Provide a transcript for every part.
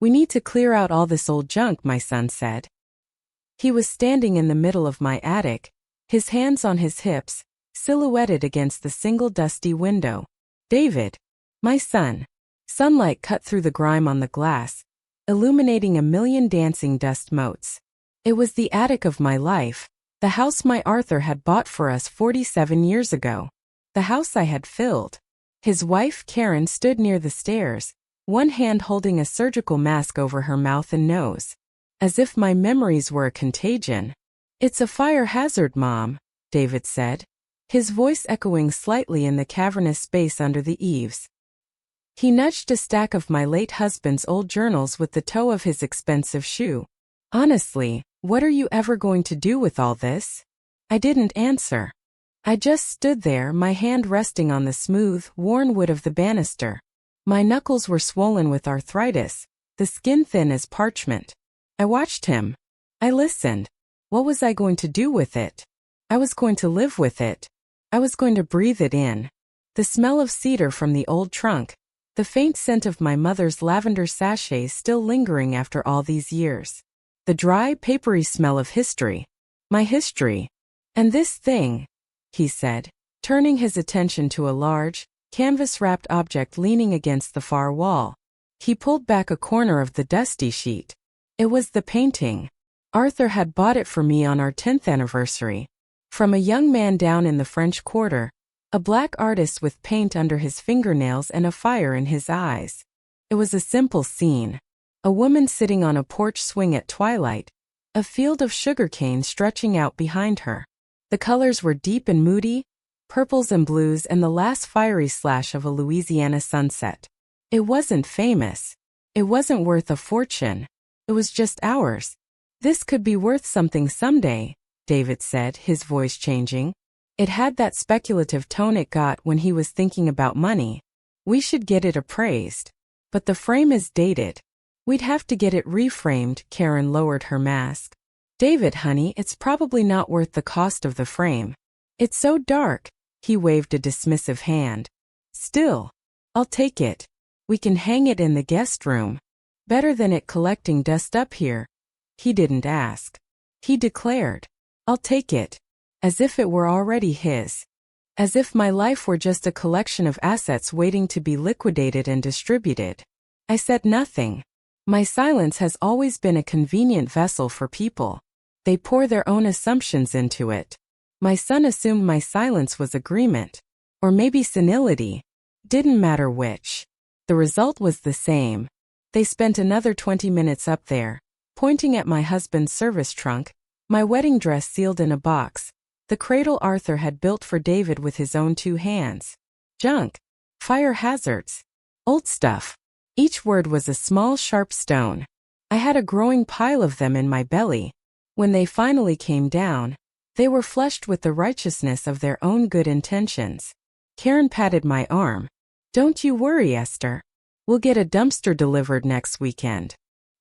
We need to clear out all this old junk, my son said. He was standing in the middle of my attic, his hands on his hips, silhouetted against the single dusty window. David, my son. Sunlight cut through the grime on the glass, illuminating a million dancing dust motes. It was the attic of my life, the house my Arthur had bought for us 47 years ago. The house I had filled. His wife, Karen, stood near the stairs, one hand holding a surgical mask over her mouth and nose. As if my memories were a contagion. It's a fire hazard, Mom, David said, his voice echoing slightly in the cavernous space under the eaves. He nudged a stack of my late husband's old journals with the toe of his expensive shoe. Honestly, what are you ever going to do with all this? I didn't answer. I just stood there, my hand resting on the smooth, worn wood of the banister. My knuckles were swollen with arthritis, the skin thin as parchment. I watched him. I listened. What was I going to do with it? I was going to live with it. I was going to breathe it in. The smell of cedar from the old trunk, the faint scent of my mother's lavender sachets still lingering after all these years. The dry, papery smell of history. My history. And this thing, he said, turning his attention to a large, canvas-wrapped object leaning against the far wall. He pulled back a corner of the dusty sheet. It was the painting. Arthur had bought it for me on our 10th anniversary. From a young man down in the French Quarter, a black artist with paint under his fingernails and a fire in his eyes. It was a simple scene. A woman sitting on a porch swing at twilight, a field of sugarcane stretching out behind her. The colors were deep and moody, purples and blues, and the last fiery slash of a Louisiana sunset. It wasn't famous. It wasn't worth a fortune. It was just ours. This could be worth something someday, David said, his voice changing. It had that speculative tone it got when he was thinking about money. We should get it appraised. But the frame is dated. We'd have to get it reframed. Karen lowered her mask. David, honey, it's probably not worth the cost of the frame. It's so dark. He waved a dismissive hand. Still, I'll take it. We can hang it in the guest room. Better than it collecting dust up here. He didn't ask. He declared. I'll take it. As if it were already his. As if my life were just a collection of assets waiting to be liquidated and distributed. I said nothing. My silence has always been a convenient vessel for people. They pour their own assumptions into it. My son assumed my silence was agreement. Or maybe senility. Didn't matter which. The result was the same. They spent another 20 minutes up there, pointing at my husband's service trunk, my wedding dress sealed in a box, the cradle Arthur had built for David with his own 2 hands. Junk. Fire hazards. Old stuff. Each word was a small sharp stone. I had a growing pile of them in my belly. When they finally came down, they were flushed with the righteousness of their own good intentions. Karen patted my arm. Don't you worry, Esther. We'll get a dumpster delivered next weekend.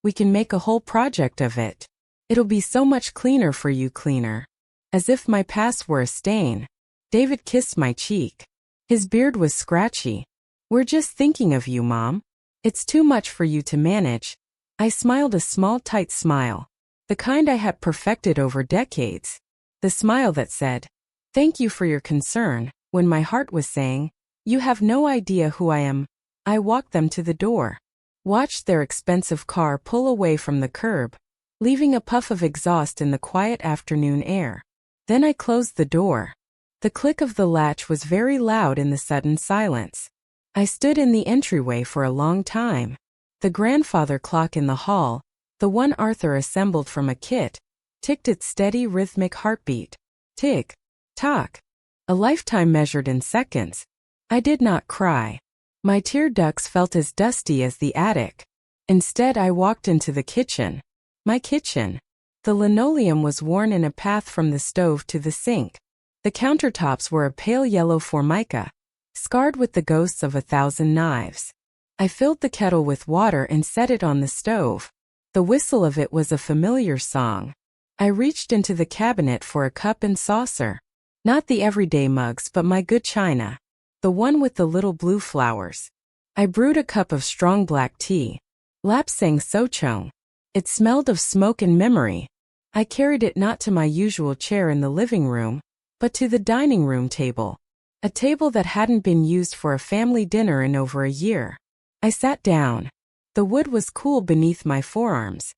We can make a whole project of it. It'll be so much cleaner for you, cleaner. As if my past were a stain. David kissed my cheek. His beard was scratchy. We're just thinking of you, Mom. It's too much for you to manage. I smiled a small, tight smile. The kind I had perfected over decades. The smile that said, thank you for your concern, when my heart was saying, you have no idea who I am. I walked them to the door. Watched their expensive car pull away from the curb, leaving a puff of exhaust in the quiet afternoon air. Then I closed the door. The click of the latch was very loud in the sudden silence. I stood in the entryway for a long time. The grandfather clock in the hall, the one Arthur assembled from a kit, ticked its steady rhythmic heartbeat. Tick, tock. A lifetime measured in seconds. I did not cry. My tear ducts felt as dusty as the attic. Instead, I walked into the kitchen. My kitchen. The linoleum was worn in a path from the stove to the sink. The countertops were a pale yellow formica, scarred with the ghosts of 1,000 knives. I filled the kettle with water and set it on the stove. The whistle of it was a familiar song. I reached into the cabinet for a cup and saucer. Not the everyday mugs, but my good china. The one with the little blue flowers. I brewed a cup of strong black tea. Lapsang Sochong. It smelled of smoke and memory. I carried it not to my usual chair in the living room, but to the dining room table. A table that hadn't been used for a family dinner in over a year. I sat down. The wood was cool beneath my forearms.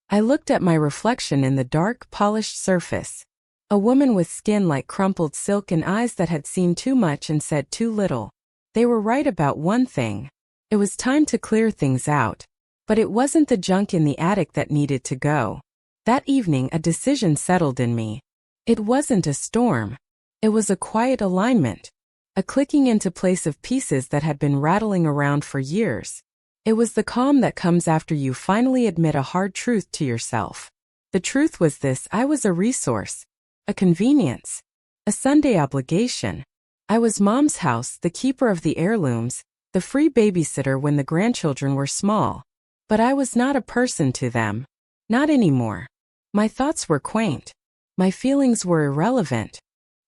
I looked at my reflection in the dark, polished surface. A woman with skin like crumpled silk and eyes that had seen too much and said too little. They were right about one thing. It was time to clear things out. But it wasn't the junk in the attic that needed to go. That evening a decision settled in me. It wasn't a storm. It was a quiet alignment. A clicking into place of pieces that had been rattling around for years. It was the calm that comes after you finally admit a hard truth to yourself. The truth was this: I was a resource. A convenience. A Sunday obligation. I was Mom's house, the keeper of the heirlooms, the free babysitter when the grandchildren were small. But I was not a person to them. Not anymore. My thoughts were quaint. My feelings were irrelevant.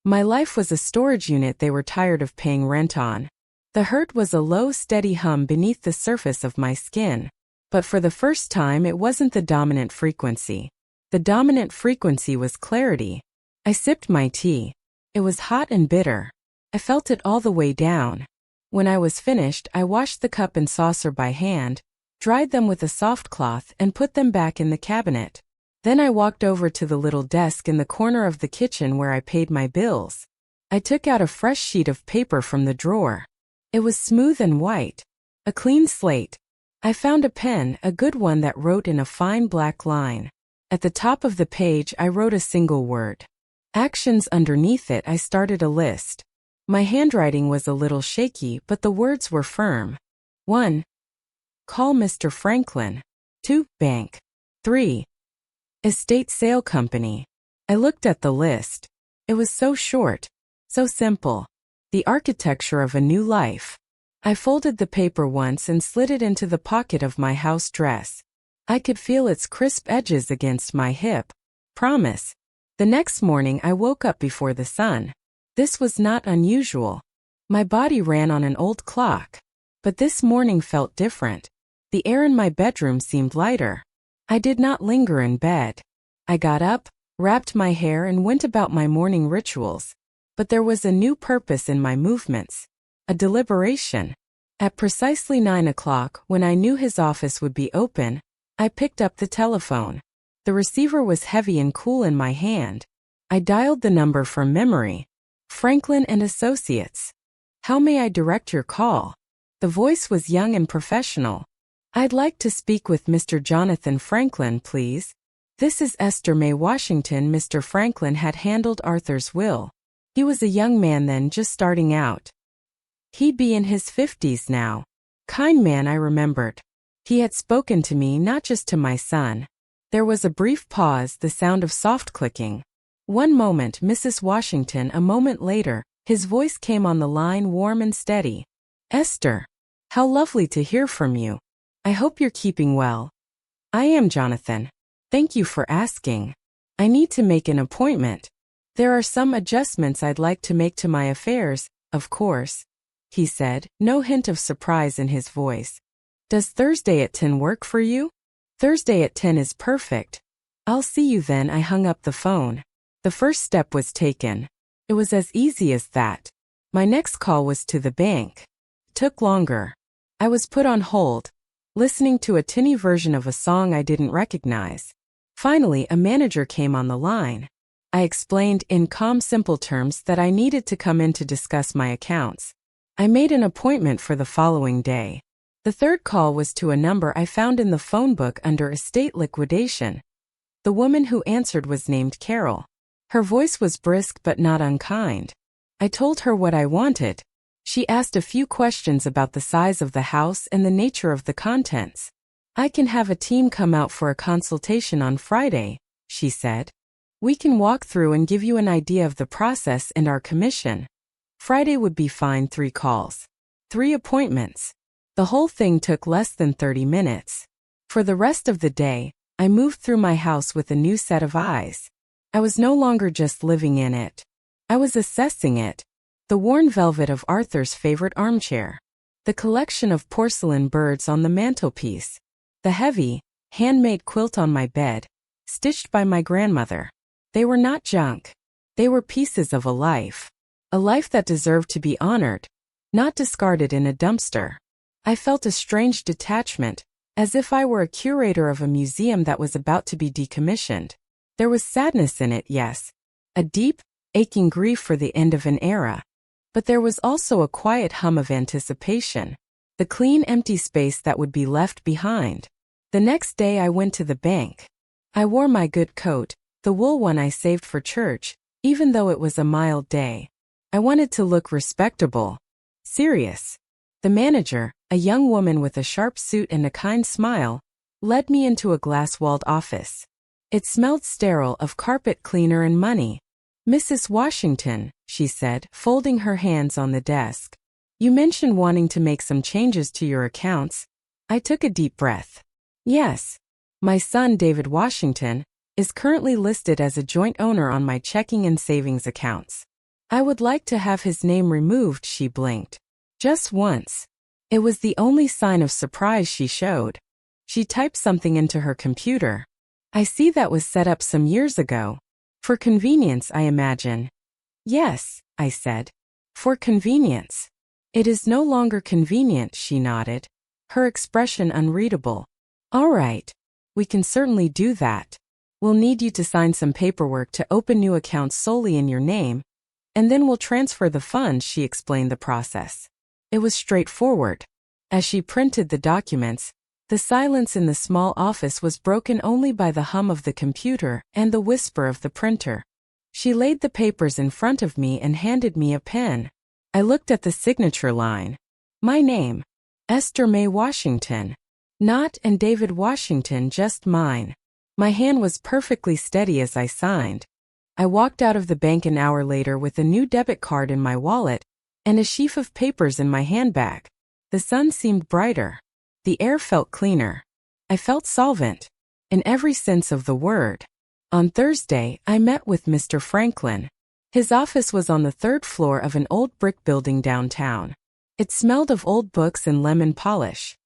My life was a storage unit they were tired of paying rent on. The hurt was a low, steady hum beneath the surface of my skin. But for the first time it wasn't the dominant frequency. The dominant frequency was clarity. I sipped my tea. It was hot and bitter. I felt it all the way down. When I was finished, I washed the cup and saucer by hand, dried them with a soft cloth, and put them back in the cabinet. Then I walked over to the little desk in the corner of the kitchen where I paid my bills. I took out a fresh sheet of paper from the drawer. It was smooth and white. A clean slate. I found a pen, a good one that wrote in a fine black line. At the top of the page I wrote a single word. Actions. Underneath it I started a list. My handwriting was a little shaky, but the words were firm. 1. Call Mr. Franklin. 2. Bank. 3. Estate sale company. I looked at the list. It was so short, so simple. The architecture of a new life. I folded the paper once and slid it into the pocket of my house dress. I could feel its crisp edges against my hip. Promise. The next morning I woke up before the sun. This was not unusual. My body ran on an old clock. But this morning felt different. The air in my bedroom seemed lighter. I did not linger in bed. I got up, wrapped my hair and went about my morning rituals. But there was a new purpose in my movements. A deliberation. At precisely 9 o'clock, when I knew his office would be open, I picked up the telephone. The receiver was heavy and cool in my hand. I dialed the number from memory. Franklin and Associates. How may I direct your call? The voice was young and professional. I'd like to speak with Mr. Jonathan Franklin, please. This is Esther May Washington. Mr. Franklin had handled Arthur's will. He was a young man then, just starting out. He'd be in his 50s now. Kind man, I remembered. He had spoken to me, not just to my son. There was a brief pause, the sound of soft clicking. One moment, Mrs. Washington. A moment later, his voice came on the line, warm and steady. Esther. How lovely to hear from you. I hope you're keeping well. I am, Jonathan. Thank you for asking. I need to make an appointment. There are some adjustments I'd like to make to my affairs, of course, he said, no hint of surprise in his voice. Does Thursday at 10 work for you? Thursday at 10 is perfect. I'll see you then. I hung up the phone. The first step was taken. It was as easy as that. My next call was to the bank. It took longer. I was put on hold, listening to a tinny version of a song I didn't recognize. Finally, a manager came on the line. I explained in calm, simple terms that I needed to come in to discuss my accounts. I made an appointment for the following day. The third call was to a number I found in the phone book under estate liquidation. The woman who answered was named Carol. Her voice was brisk but not unkind. I told her what I wanted. She asked a few questions about the size of the house and the nature of the contents. I can have a team come out for a consultation on Friday, she said. We can walk through and give you an idea of the process and our commission. Friday would be fine. 3 calls. 3 appointments. The whole thing took less than 30 minutes. For the rest of the day, I moved through my house with a new set of eyes. I was no longer just living in it. I was assessing it. The worn velvet of Arthur's favorite armchair. The collection of porcelain birds on the mantelpiece. The heavy, handmade quilt on my bed, stitched by my grandmother. They were not junk. They were pieces of a life that deserved to be honored, not discarded in a dumpster. I felt a strange detachment, as if I were a curator of a museum that was about to be decommissioned. There was sadness in it, yes, a deep, aching grief for the end of an era. But there was also a quiet hum of anticipation, the clean, empty space that would be left behind. The next day I went to the bank. I wore my good coat, the wool one I saved for church, even though it was a mild day. I wanted to look respectable, serious. The manager, a young woman with a sharp suit and a kind smile, led me into a glass-walled office. It smelled sterile of carpet cleaner and money. "Mrs. Washington," she said, folding her hands on the desk. "You mentioned wanting to make some changes to your accounts." I took a deep breath. "Yes. My son, David Washington, is currently listed as a joint owner on my checking and savings accounts. I would like to have his name removed." She blinked. Just once. It was the only sign of surprise she showed. She typed something into her computer. "I see that was set up some years ago. For convenience, I imagine." "Yes," I said. "For convenience." "It is no longer convenient," she nodded, her expression unreadable. "All right. We can certainly do that. We'll need you to sign some paperwork to open new accounts solely in your name, and then we'll transfer the funds." She explained the process. It was straightforward. As she printed the documents, the silence in the small office was broken only by the hum of the computer and the whisper of the printer. She laid the papers in front of me and handed me a pen. I looked at the signature line. My name, Esther May Washington. Not and David Washington, just mine. My hand was perfectly steady as I signed. I walked out of the bank an hour later with a new debit card in my wallet and a sheaf of papers in my handbag. The sun seemed brighter. The air felt cleaner. I felt solvent, in every sense of the word. On Thursday, I met with Mr. Franklin. His office was on the third floor of an old brick building downtown. It smelled of old books and lemon polish.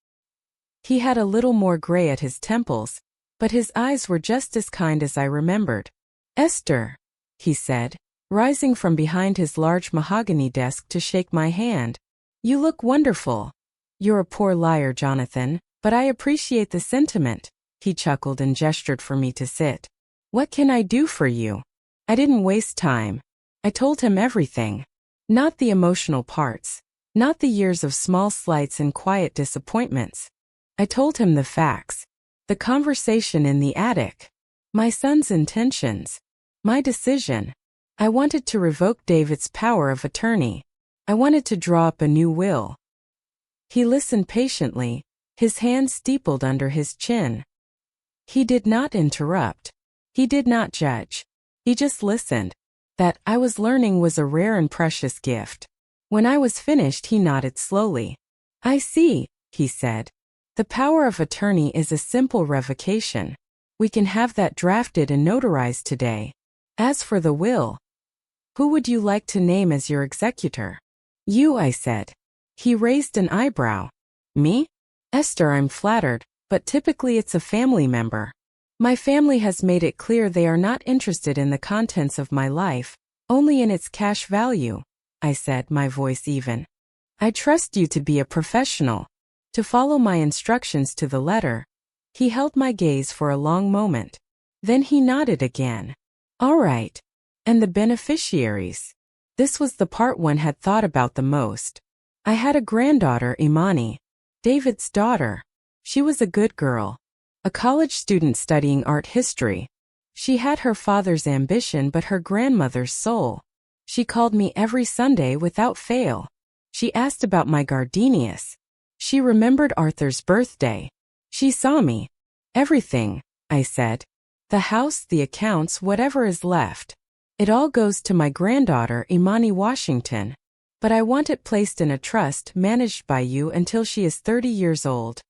He had a little more gray at his temples, but his eyes were just as kind as I remembered. "Esther," he said, rising from behind his large mahogany desk to shake my hand. "You look wonderful." "You're a poor liar, Jonathan, but I appreciate the sentiment." He chuckled and gestured for me to sit. "What can I do for you?" I didn't waste time. I told him everything. Not the emotional parts. Not the years of small slights and quiet disappointments. I told him the facts. The conversation in the attic. My son's intentions. My decision. I wanted to revoke David's power of attorney. I wanted to draw up a new will. He listened patiently, his hands steepled under his chin. He did not interrupt. He did not judge. He just listened. That, I was learning, was a rare and precious gift. When I was finished, he nodded slowly. "I see," he said. "The power of attorney is a simple revocation. We can have that drafted and notarized today. As for the will, who would you like to name as your executor?" "You," I said. He raised an eyebrow. "Me? Esther, I'm flattered, but typically it's a family member. My family has made it clear they are not interested in the contents of my life, only in its cash value," I said, my voice even. "I trust you to be a professional, to follow my instructions to the letter." He held my gaze for a long moment. Then he nodded again. "All right. And the beneficiaries?" This was the part one had thought about the most. I had a granddaughter, Imani, David's daughter. She was a good girl. A college student studying art history. She had her father's ambition but her grandmother's soul. She called me every Sunday without fail. She asked about my gardenias. She remembered Arthur's birthday. She saw me. "Everything," I said. "The house, the accounts, whatever is left. It all goes to my granddaughter, Imani Washington. But I want it placed in a trust managed by you until she is 30 years old."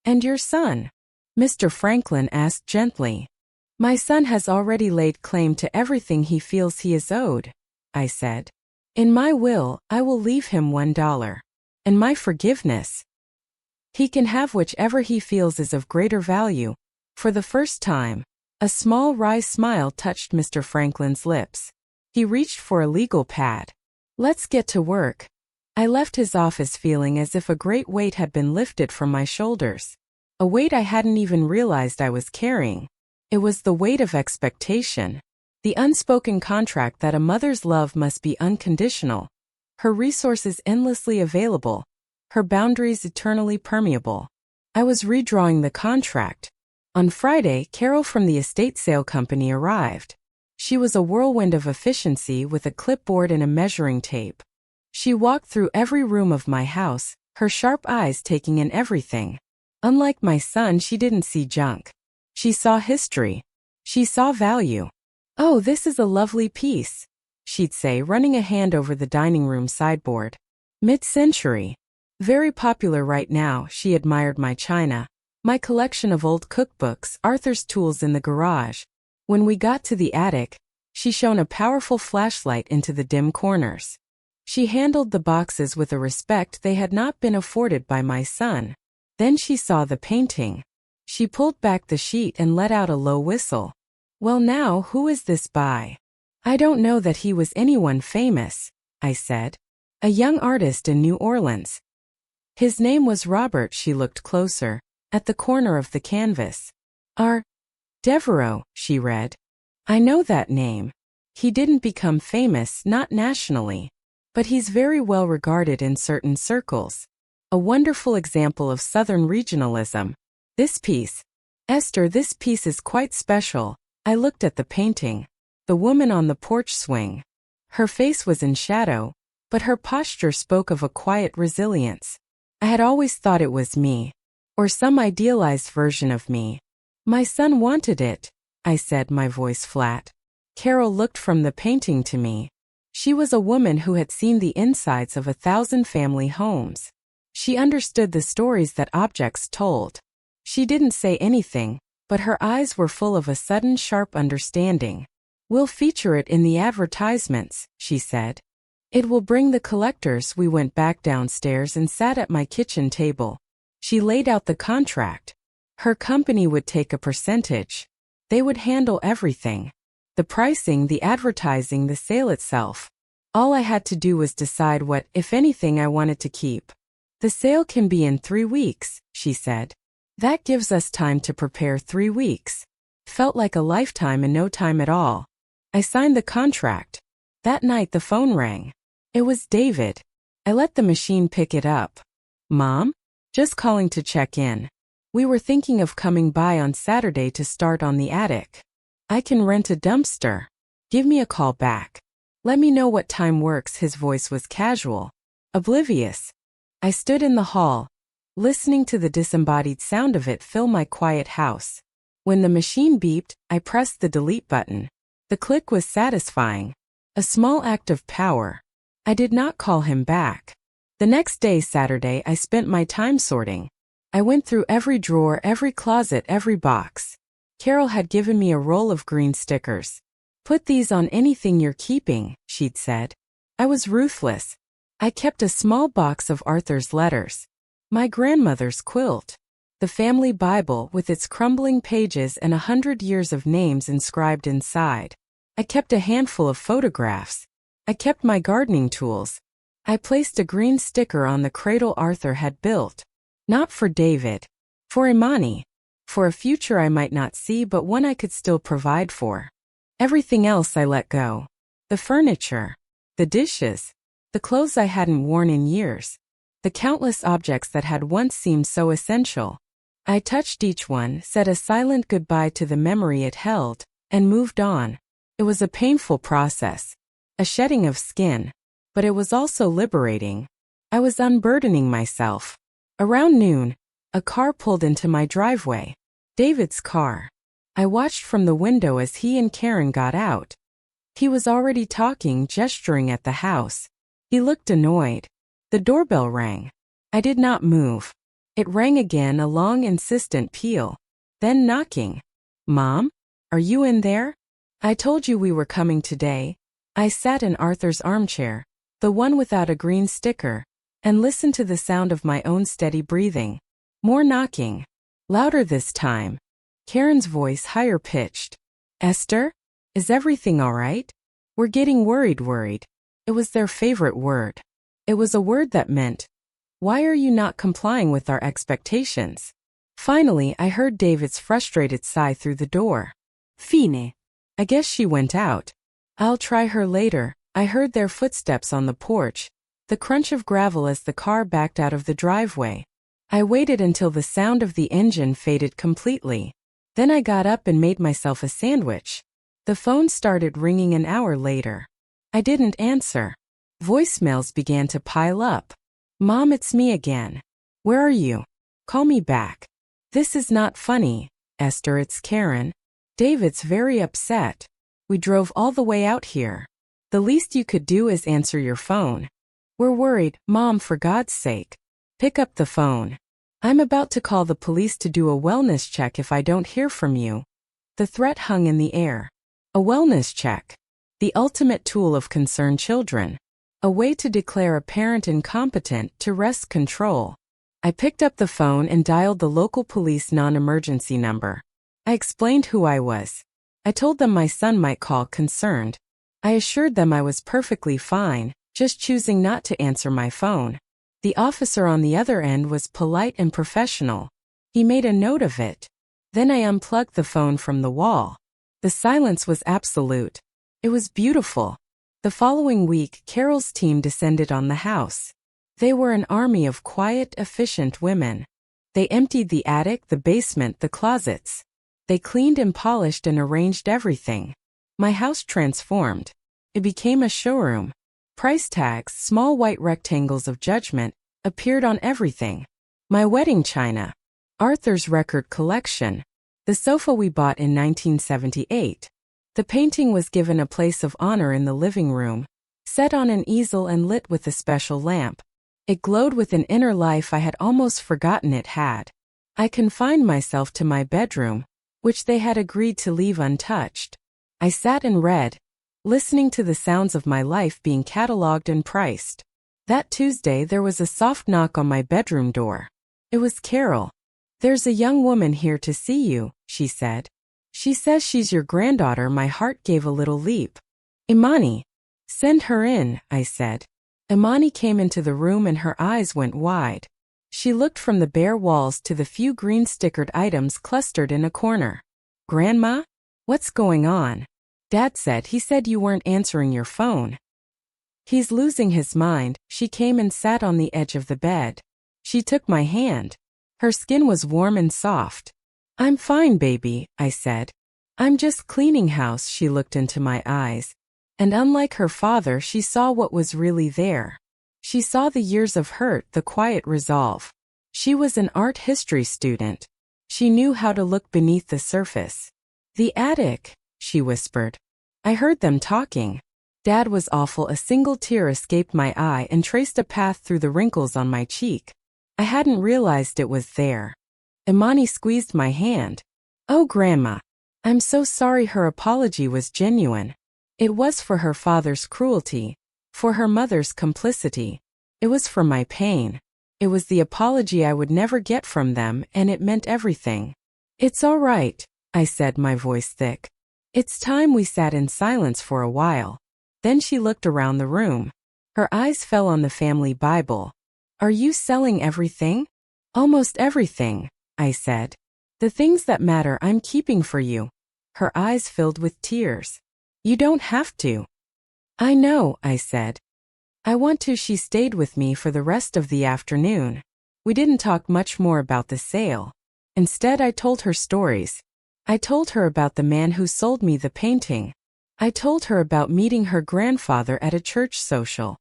"And your son?" Mr. Franklin asked gently. "My son has already laid claim to everything he feels he is owed," I said. "In my will, I will leave him $1. And my forgiveness, He can have whichever he feels is of greater value. For the first time, a small wry smile touched Mr. Franklin's lips. He reached for a legal pad. Let's get to work. I left his office feeling as if a great weight had been lifted from my shoulders. A weight I hadn't even realized I was carrying. It was the weight of expectation. The unspoken contract that a mother's love must be unconditional. Her resources endlessly available. Her boundaries eternally permeable. I was redrawing the contract. On Friday, Carol from the estate sale company arrived. She was a whirlwind of efficiency with a clipboard and a measuring tape. She walked through every room of my house, her sharp eyes taking in everything. Unlike my son, she didn't see junk. She saw history. She saw value. "Oh, this is a lovely piece," she'd say, running a hand over the dining room sideboard. "Mid-century. Very popular right now," she admired my china. My collection of old cookbooks, Arthur's tools in the garage. When we got to the attic, she shone a powerful flashlight into the dim corners. She handled the boxes with a respect they had not been afforded by my son. Then she saw the painting. She pulled back the sheet and let out a low whistle. "Well now, who is this by?" "I don't know that he was anyone famous," I said. "A young artist in New Orleans. His name was Robert." She looked closer, at the corner of the canvas. "R. Devereaux," she read. "I know that name. He didn't become famous, not nationally. But he's very well regarded in certain circles. A wonderful example of Southern regionalism. This piece, Esther, this piece is quite special." I looked at the painting. The woman on the porch swing. Her face was in shadow, but her posture spoke of a quiet resilience. I had always thought it was me, or some idealized version of me. "My son wanted it," I said, my voice flat. Carol looked from the painting to me. She was a woman who had seen the insides of 1,000 family homes. She understood the stories that objects told. She didn't say anything, but her eyes were full of a sudden sharp understanding. "We'll feature it in the advertisements," she said. "It will bring the collectors." We went back downstairs and sat at my kitchen table. She laid out the contract. Her company would take a percentage. They would handle everything. The pricing, the advertising, the sale itself. All I had to do was decide what, if anything, I wanted to keep. "The sale can be in 3 weeks," she said. "That gives us time to prepare." 3 weeks. Felt like a lifetime and no time at all. I signed the contract. That night the phone rang. It was David. I let the machine pick it up. "Mom? Just calling to check in. We were thinking of coming by on Saturday to start on the attic. I can rent a dumpster. Give me a call back. Let me know what time works." His voice was casual, oblivious. I stood in the hall, listening to the disembodied sound of it fill my quiet house. When the machine beeped, I pressed the delete button. The click was satisfying. A small act of power. I did not call him back. The next day, Saturday, I spent my time sorting. I went through every drawer, every closet, every box. Carol had given me a roll of green stickers. "Put these on anything you're keeping," she'd said. I was ruthless. I kept a small box of Arthur's letters. My grandmother's quilt. The family Bible with its crumbling pages and 100 years of names inscribed inside. I kept a handful of photographs. I kept my gardening tools. I placed a green sticker on the cradle Arthur had built. Not for David. For Imani. For a future I might not see but one I could still provide for. Everything else I let go. The furniture. The dishes. The clothes I hadn't worn in years. The countless objects that had once seemed so essential. I touched each one, said a silent goodbye to the memory it held, and moved on. It was a painful process. A shedding of skin. But it was also liberating. I was unburdening myself. Around noon, a car pulled into my driveway. David's car. I watched from the window as he and Karen got out. He was already talking, gesturing at the house. He looked annoyed. The doorbell rang. I did not move. It rang again, a long, insistent peal. Then knocking. "Mom? Are you in there? I told you we were coming today." I sat in Arthur's armchair, the one without a green sticker, and listened to the sound of my own steady breathing. More knocking. Louder this time. Karen's voice higher pitched. Esther? Is everything all right? We're getting worried. It was their favorite word. It was a word that meant, why are you not complying with our expectations? Finally, I heard David's frustrated sigh through the door. Fine. I guess she went out. I'll try her later. I heard their footsteps on the porch, the crunch of gravel as the car backed out of the driveway. I waited until the sound of the engine faded completely. Then I got up and made myself a sandwich. The phone started ringing an hour later. I didn't answer. Voicemails began to pile up. Mom, it's me again. Where are you? Call me back. This is not funny, Esther, it's Karen. David's very upset. We drove all the way out here. The least you could do is answer your phone. We're worried, Mom, for God's sake. Pick up the phone. I'm about to call the police to do a wellness check if I don't hear from you. The threat hung in the air. A wellness check. The ultimate tool of concerned children. A way to declare a parent incompetent to wrest control. I picked up the phone and dialed the local police non-emergency number. I explained who I was. I told them my son might call concerned. I assured them I was perfectly fine, just choosing not to answer my phone. The officer on the other end was polite and professional. He made a note of it. Then I unplugged the phone from the wall. The silence was absolute. It was beautiful. The following week, Carol's team descended on the house. They were an army of quiet, efficient women. They emptied the attic, the basement, the closets. They cleaned and polished and arranged everything. My house transformed. It became a showroom. Price tags, small white rectangles of judgment, appeared on everything. My wedding china. Arthur's record collection. The sofa we bought in 1978. The painting was given a place of honor in the living room, set on an easel and lit with a special lamp. It glowed with an inner life I had almost forgotten it had. I confined myself to my bedroom, which they had agreed to leave untouched. I sat and read, listening to the sounds of my life being catalogued and priced. That Tuesday there was a soft knock on my bedroom door. It was Carol. There's a young woman here to see you, she said. She says she's your granddaughter. My heart gave a little leap. Imani. Send her in, I said. Imani came into the room and her eyes went wide. She looked from the bare walls to the few green stickered items clustered in a corner. Grandma? What's going on? Dad said he said you weren't answering your phone. He's losing his mind. She came and sat on the edge of the bed. She took my hand. Her skin was warm and soft. I'm fine, baby, I said. I'm just cleaning house. She looked into my eyes. And unlike her father, she saw what was really there. She saw the years of hurt, the quiet resolve. She was an art history student. She knew how to look beneath the surface. The attic, she whispered. I heard them talking. Dad was awful. A single tear escaped my eye and traced a path through the wrinkles on my cheek. I hadn't realized it was there. Imani squeezed my hand. Oh, Grandma. I'm so sorry. Her apology was genuine. It was for her father's cruelty, for her mother's complicity. It was for my pain. It was the apology I would never get from them, and it meant everything. It's all right, I said, my voice thick. It's time. We sat in silence for a while. Then she looked around the room. Her eyes fell on the family Bible. Are you selling everything? Almost everything, I said. The things that matter I'm keeping for you. Her eyes filled with tears. You don't have to. I know, I said. I want to. She stayed with me for the rest of the afternoon. We didn't talk much more about the sale. Instead, I told her stories. I told her about the man who sold me the painting. I told her about meeting her grandfather at a church social.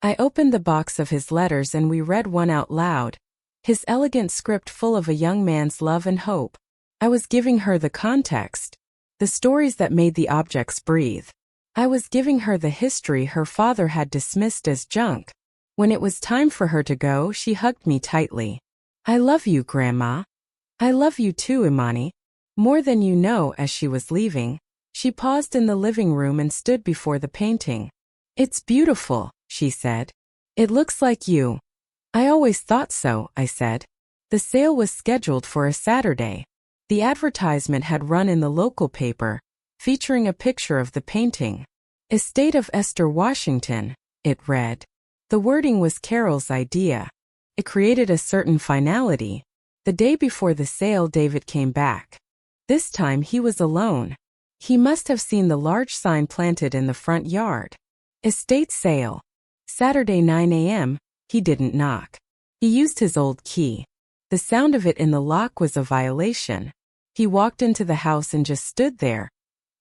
I opened the box of his letters and we read one out loud. His elegant script full of a young man's love and hope. I was giving her the context. The stories that made the objects breathe. I was giving her the history her father had dismissed as junk. When it was time for her to go, she hugged me tightly. I love you, Grandma. I love you too, Imani. More than you know. As she was leaving, she paused in the living room and stood before the painting. It's beautiful, she said. It looks like you. I always thought so, I said. The sale was scheduled for a Saturday. The advertisement had run in the local paper, featuring a picture of the painting. Estate of Esther, Washington, it read. The wording was Carol's idea. It created a certain finality. The day before the sale, David came back. This time he was alone. He must have seen the large sign planted in the front yard. Estate sale. Saturday 9 a.m., he didn't knock. He used his old key. The sound of it in the lock was a violation. He walked into the house and just stood there,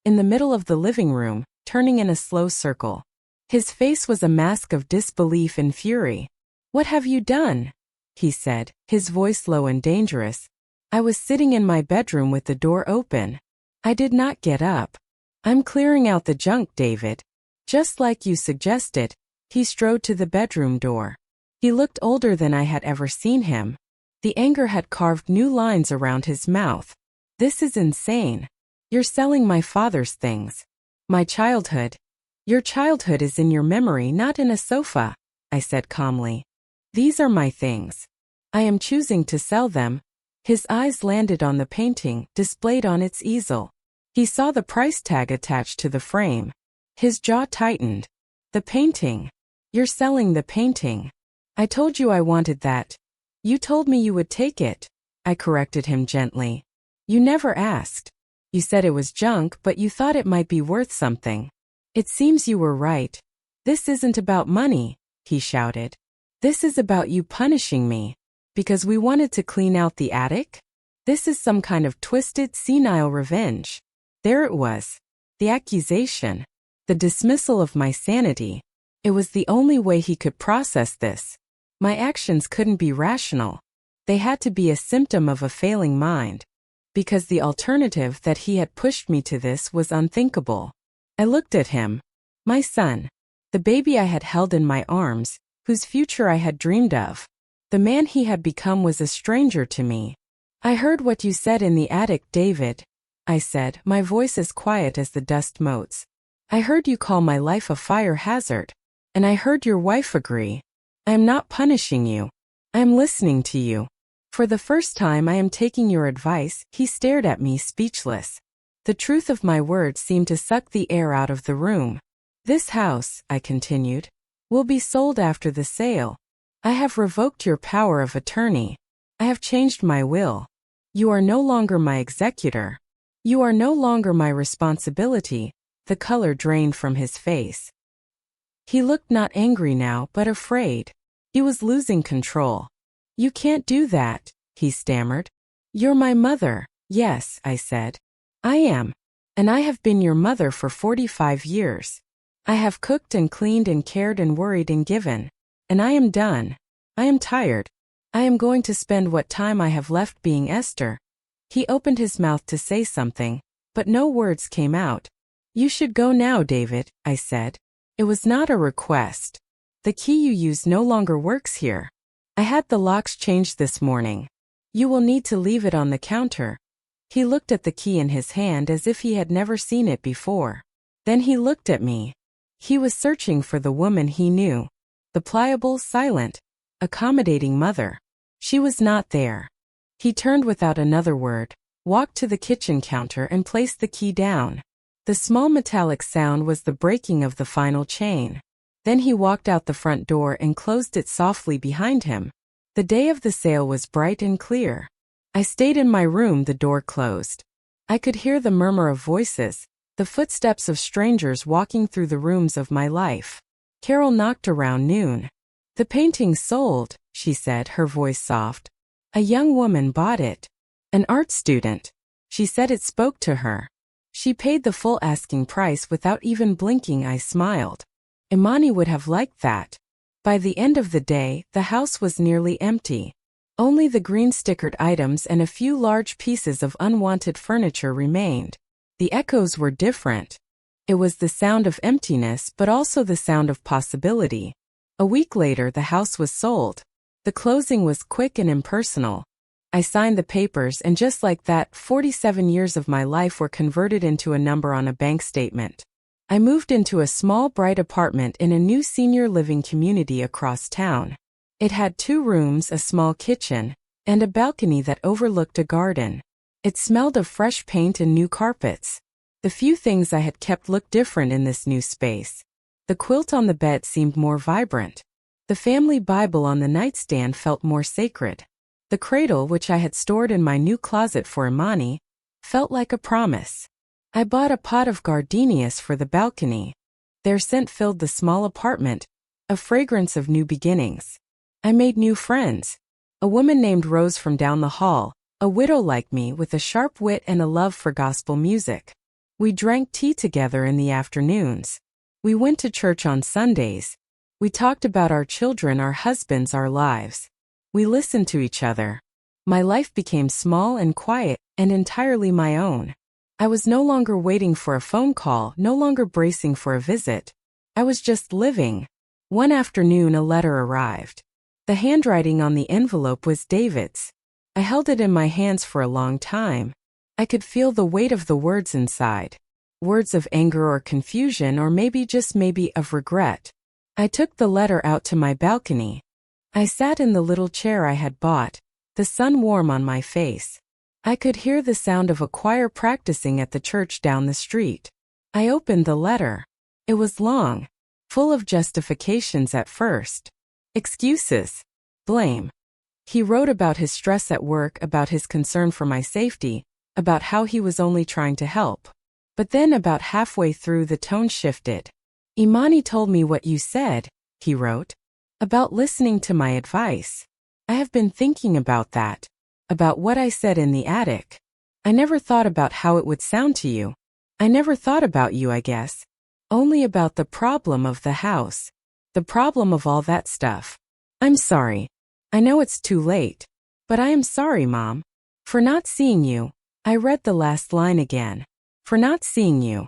in the middle of the living room, turning in a slow circle. His face was a mask of disbelief and fury. "What have you done?" he said, his voice low and dangerous. "I was sitting in my bedroom with the door open. I did not get up. I'm clearing out the junk, David. Just like you suggested." He strode to the bedroom door. He looked older than I had ever seen him. The anger had carved new lines around his mouth. "This is insane. You're selling my father's things. My childhood. Your childhood is in your memory, not in a sofa," I said calmly. "These are my things. I am choosing to sell them." His eyes landed on the painting displayed on its easel. He saw the price tag attached to the frame. His jaw tightened. "The painting. You're selling the painting. I told you I wanted that. You told me you would take it." I corrected him gently. "You never asked. You said it was junk, but you thought it might be worth something. It seems you were right. This isn't about money," he shouted. "This is about you punishing me. Because we wanted to clean out the attic? This is some kind of twisted, senile revenge." There it was. The accusation. The dismissal of my sanity. It was the only way he could process this. My actions couldn't be rational. They had to be a symptom of a failing mind. Because the alternative that he had pushed me to this was unthinkable. I looked at him. My son. The baby I had held in my arms, whose future I had dreamed of. The man he had become was a stranger to me. "I heard what you said in the attic, David," I said, my voice as quiet as the dust motes. "I heard you call my life a fire hazard. And I heard your wife agree. I am not punishing you. I am listening to you. For the first time I am taking your advice." He stared at me speechless. The truth of my words seemed to suck the air out of the room. "This house," I continued, "will be sold after the sale. I have revoked your power of attorney. I have changed my will. You are no longer my executor. You are no longer my responsibility." The color drained from his face. He looked not angry now, but afraid. He was losing control. "You can't do that," he stammered. "You're my mother." "Yes," I said. "I am. And I have been your mother for 45 years. I have cooked and cleaned and cared and worried and given. And I am done. I am tired. I am going to spend what time I have left being Esther." He opened his mouth to say something, but no words came out. "You should go now, David," I said. It was not a request. "The key you use no longer works here. I had the locks changed this morning. You will need to leave it on the counter." He looked at the key in his hand as if he had never seen it before. Then he looked at me. He was searching for the woman he knew. The pliable, silent, accommodating mother. She was not there. He turned without another word, walked to the kitchen counter and placed the key down. The small metallic sound was the breaking of the final chain. Then he walked out the front door and closed it softly behind him. The day of the sale was bright and clear. I stayed in my room, the door closed. I could hear the murmur of voices, the footsteps of strangers walking through the rooms of my life. Carol knocked around noon. "The painting sold," she said, her voice soft. "A young woman bought it. An art student. She said it spoke to her. She paid the full asking price without even blinking." I smiled. Imani would have liked that. By the end of the day, the house was nearly empty. Only the green-stickered items and a few large pieces of unwanted furniture remained. The echoes were different. It was the sound of emptiness, but also the sound of possibility. A week later, the house was sold. The closing was quick and impersonal. I signed the papers, and just like that, 47 years of my life were converted into a number on a bank statement. I moved into a small, bright apartment in a new senior living community across town. It had 2 rooms, a small kitchen, and a balcony that overlooked a garden. It smelled of fresh paint and new carpets. The few things I had kept looked different in this new space. The quilt on the bed seemed more vibrant. The family Bible on the nightstand felt more sacred. The cradle, which I had stored in my new closet for Imani, felt like a promise. I bought a pot of gardenias for the balcony. Their scent filled the small apartment, a fragrance of new beginnings. I made new friends. A woman named Rose from down the hall, a widow like me with a sharp wit and a love for gospel music. We drank tea together in the afternoons. We went to church on Sundays. We talked about our children, our husbands, our lives. We listened to each other. My life became small and quiet and entirely my own. I was no longer waiting for a phone call, no longer bracing for a visit. I was just living. One afternoon, a letter arrived. The handwriting on the envelope was David's. I held it in my hands for a long time. I could feel the weight of the words inside. Words of anger or confusion, or maybe, just maybe, of regret. I took the letter out to my balcony. I sat in the little chair I had bought, the sun warm on my face. I could hear the sound of a choir practicing at the church down the street. I opened the letter. It was long, full of justifications at first. Excuses. Blame. He wrote about his stress at work, about his concern for my safety, about how he was only trying to help. But then about halfway through the tone shifted. Imani told me what you said, he wrote, about listening to my advice. I have been thinking about that, about what I said in the attic. I never thought about how it would sound to you. I never thought about you, I guess. Only about the problem of the house. The problem of all that stuff. I'm sorry. I know it's too late. But I am sorry, Mom. For not seeing you. I read the last line again. For not seeing you.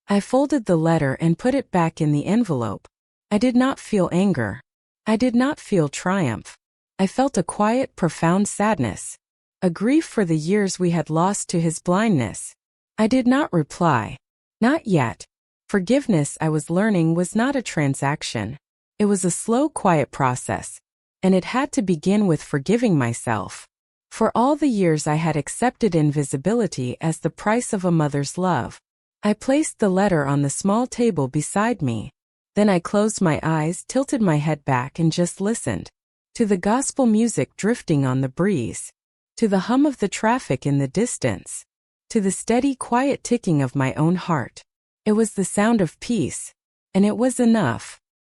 I folded the letter and put it back in the envelope. I did not feel anger. I did not feel triumph. I felt a quiet, profound sadness. A grief for the years we had lost to his blindness. I did not reply. Not yet. Forgiveness, I was learning, was not a transaction. It was a slow, quiet process. And it had to begin with forgiving myself. For all the years I had accepted invisibility as the price of a mother's love. I placed the letter on the small table beside me. Then I closed my eyes, tilted my head back, and just listened. To the gospel music drifting on the breeze. To the hum of the traffic in the distance. To the steady, quiet ticking of my own heart. It was the sound of peace. And it was enough.